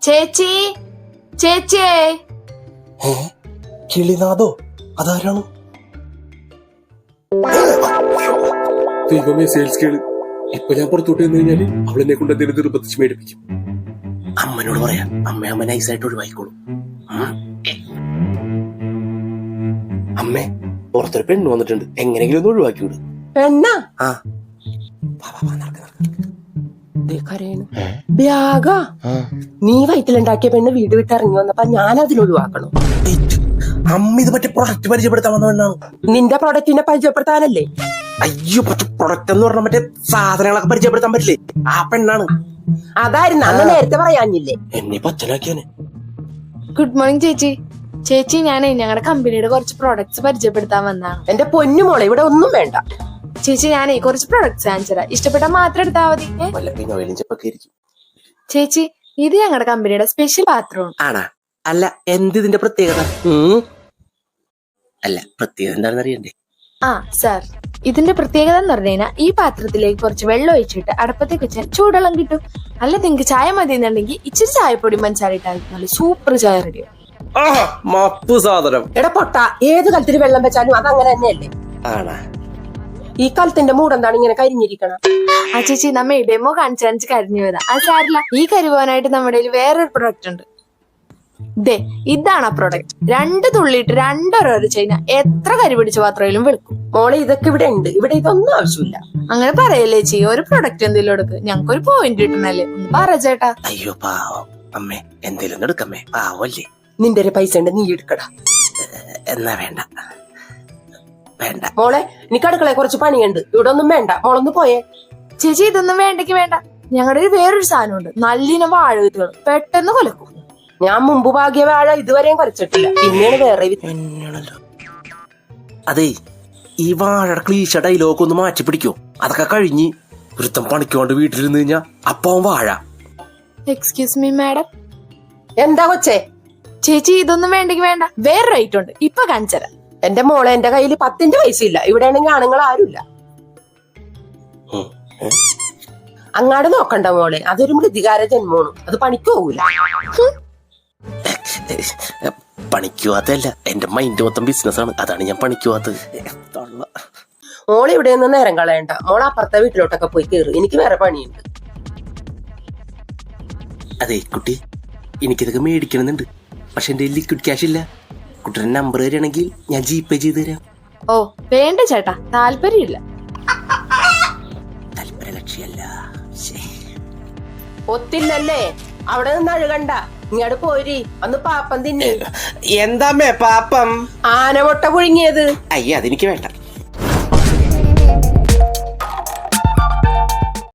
ചേച്ചി ചേച്ചിയേ. കിളിനാഥോ? അതാരാണ്? ദൈവമേ, സെയിൽസ് കേള്. ഇപ്പൊ ഞാൻ പുറത്തോട്ട് വന്നു കഴിഞ്ഞാല് അവളെന്നെ കൊണ്ട് എന്തെങ്കിലും നിർബന്ധിച്ച് മേടിപ്പിക്കും. അമ്മനോട് പറയാം, അമ്മ നൈസായിട്ട് ഒഴിവായിക്കോളും. അമ്മേ, പുറത്തൊരു പെണ്ണ് വന്നിട്ടുണ്ട്, എങ്ങനെയെങ്കിലും ഒന്ന് ഒഴിവാക്കി വിടും. പെണ്ണാ? ആ ബ്യാഗ നീ വയറ്റിലുണ്ടാക്കിയ പെണ്ണ് വീട് വിട്ട് ഇറങ്ങി വന്നപ്പോ ഞാൻ അതിലൊഴിവാക്കണം. അമ്മ ഇത് മറ്റേ പ്രൊഡക്റ്റ് പരിചയപ്പെടുത്താൻ വന്ന പെണ്ണാണ്. നിന്റെ പ്രൊഡക്റ്റിനെ പരിചയപ്പെടുത്താനല്ലേ? അയ്യോ, പക്ഷെ പ്രൊഡക്റ്റ് എന്ന് പറഞ്ഞാൽ മറ്റേ സാധനങ്ങളൊക്കെ പരിചയപ്പെടുത്താൻ പറ്റില്ലേ, ആ പെണ്ണാണ്. അതായിരുന്നു അന്ന് നേരത്തെ പറയാഞ്ഞില്ലേ? എന്നെ പച്ചനാക്കിയാനെ. ഗുഡ് മോർണിംഗ് ചേച്ചി. ചേച്ചി, ഞാനേ ഞങ്ങളുടെ കമ്പനിയുടെ കുറച്ച് പ്രോഡക്ട്സ് പരിചയപ്പെടുത്താൻ വന്നതാണ്. എന്റെ പൊന്നു മോളെ, ഇവിടെ ഒന്നും വേണ്ട. ചേച്ചി, ഞാനേ കുറച്ച് പ്രോഡക്ട്സ് കാണിച്ചു തരാം, ഇഷ്ടപ്പെട്ടാൽ മാത്രം എടുത്താൽ മതി. ചേച്ചി, ഇത് ഞങ്ങളുടെ കമ്പനിയുടെ സ്പെഷ്യൽ പാത്രമാണ്. ആണാ? അല്ല, എന്ത് ഇതിന്റെ പ്രത്യേകത? അല്ല, പ്രത്യേകത എന്താണെന്ന് അറിയണ്ടേ? ആ സാർ, ഇതിന്റെ പ്രത്യേകത എന്ന് പറഞ്ഞു കഴിഞ്ഞാൽ ഈ പാത്രത്തിലേക്ക് കുറച്ച് വെള്ളം ഒഴിച്ചിട്ട് അടുപ്പത്തേക്ക് വെച്ചാൽ ചൂടുവെള്ളം കിട്ടും. അല്ല, നിങ്ങൾക്ക് ചായ മതി എന്നുണ്ടെങ്കിൽ ഇച്ചിരി ചായപ്പൊടി പഞ്ചസാര ഇട്ടാൽ സൂപ്പർ ചായ റെഡിയോ. മപ്പു സാധനം. എടാ പൊട്ട, ഏത് കലത്തിൽ വെള്ളം വെച്ചാലും അത് അങ്ങനെ തന്നെയല്ലേ? ആണാ? ഈ കലത്തിന്റെ മൂടെന്താണ് ഇങ്ങനെ കരിഞ്ഞിരിക്കണം? ആ ചേച്ചി, നമ്മ ഡെമോ കാണിച്ചു കരിഞ്ഞു പോയതാ. അത് സാരില്ല, ഈ കരിവാനായിട്ട് നമ്മുടെ കയ്യിൽ വേറൊരു പ്രൊഡക്റ്റ് ഉണ്ട്. ദേ, ഇതാണ് ആ പ്രൊഡക്റ്റ്. 2 തുള്ളിയിട്ട് 2 കഴിഞ്ഞാൽ എത്ര കരി പിടിച്ച പാത്രയിലും വെളുക്കും. മോളെ, ഇതൊക്കെ ഇവിടെ ഉണ്ട്, ഇവിടെ ഇതൊന്നും ആവശ്യമില്ല. അങ്ങനെ പറയല്ലേ ചേച്ചി, ഒരു പ്രൊഡക്റ്റ് എന്തെങ്കിലും എടുക്ക്, ഞങ്ങൾക്കൊരു പോയിന്റ് കിട്ടണല്ലേ. ഒന്ന് പറ ചേട്ടാ. അയ്യോ പാവം അമ്മേ, എന്തേലും എടുക്കമ്മേ, പാവല്ലേ. നിന്റെ ഒരു പൈസ ഉണ്ട്, നീ എടുക്കടാ. എന്നാ വേണ്ട വേണ്ട മോളെ, എനിക്ക് അടുക്കളയെ കുറച്ച് പണിയുണ്ട്, ഇവിടെ ഒന്നും വേണ്ട, മോളൊന്ന് പോയേ. ചേച്ചി, ഇതൊന്നും വേണ്ടെങ്കിൽ വേണ്ട. ഞങ്ങളുടെ വേറൊരു സാധനമുണ്ട്, നല്ലിനം വാഴ വിത്തുകൾ, പെട്ടെന്ന് കൊലക്കും. ഞാൻ മുമ്പ് ഭാഗ്യ വാഴ ഇതുവരെയും കുറച്ചിട്ടില്ല, പിന്നെയാണ് വേറെ എന്നാണല്ലോ. അതെ, ഈ വാഴയുടെ ക്ലീശ ഡയലോഗ് ഒന്ന് മാറ്റി പിടിക്കോ? അതൊക്കെ കഴിഞ്ഞ് വൃത്തം പണിക്കോണ്ട് വീട്ടിലിരുന്ന് കഴിഞ്ഞാ അപ്പം വാഴ. Excuse me madam. എന്താ കൊച്ചേ? ചേച്ചി, ഇതൊന്നും വേണ്ടെങ്കിൽ വേണ്ട, വേറൊരു ഐറ്റം ഉണ്ട്, ഇപ്പൊ കാണിച്ചരാം. എന്റെ മോളെ, എന്റെ കയ്യിൽ 10 പൈസ ഇല്ല, ഇവിടെ ആണെങ്കിൽ ആണുങ്ങൾ ആരുമില്ല. അങ്ങാട് നോക്കണ്ട മോളെ, അതൊരു മൃതികാര ജന്മമാണ്, അത് പണിക്ക് പോകൂല. പണിക്കുവാത്തല്ല, എന്റെ മൈൻഡ് മൊത്തം ബിസിനസ്സാണ്, അതാണ് ഞാൻ പണിക്കുവാത്തത്. മോളെ ഇവിടെ നിന്ന് നേരം കളയണ്ട, മോളെ അപ്പുറത്തെ വീട്ടിലോട്ടൊക്കെ പോയി കയറി, എനിക്ക് വേറെ പണിയുണ്ട്. അതെ കുട്ടി, എനിക്കിതൊക്കെ മേടിക്കണമെന്നുണ്ട്, പക്ഷെ എന്റെ ലിക്വിഡ് ക്യാഷ് ഇല്ല. കുട്ടിയുടെ നമ്പർ തരികയാണെങ്കിൽ ഞാൻ ജിപേ ചെയ്ത് തരാം. ഓ വേണ്ട ചേട്ടാ, താല്പര്യമില്ല. താല്പര്യ ലക്ഷ്യമല്ല. ഒത്തില്ലല്ലേ? അവിടെ നിന്ന് അഴുകണ്ട, ഇങ്ങോട്ട് പോരി, അന്ന് പാപ്പം തിന്നെ. എന്താ പാപ്പം? ആനമുട്ട പുഴുങ്ങിയത്. അയ്യ, അതെനിക്ക് വേണ്ട.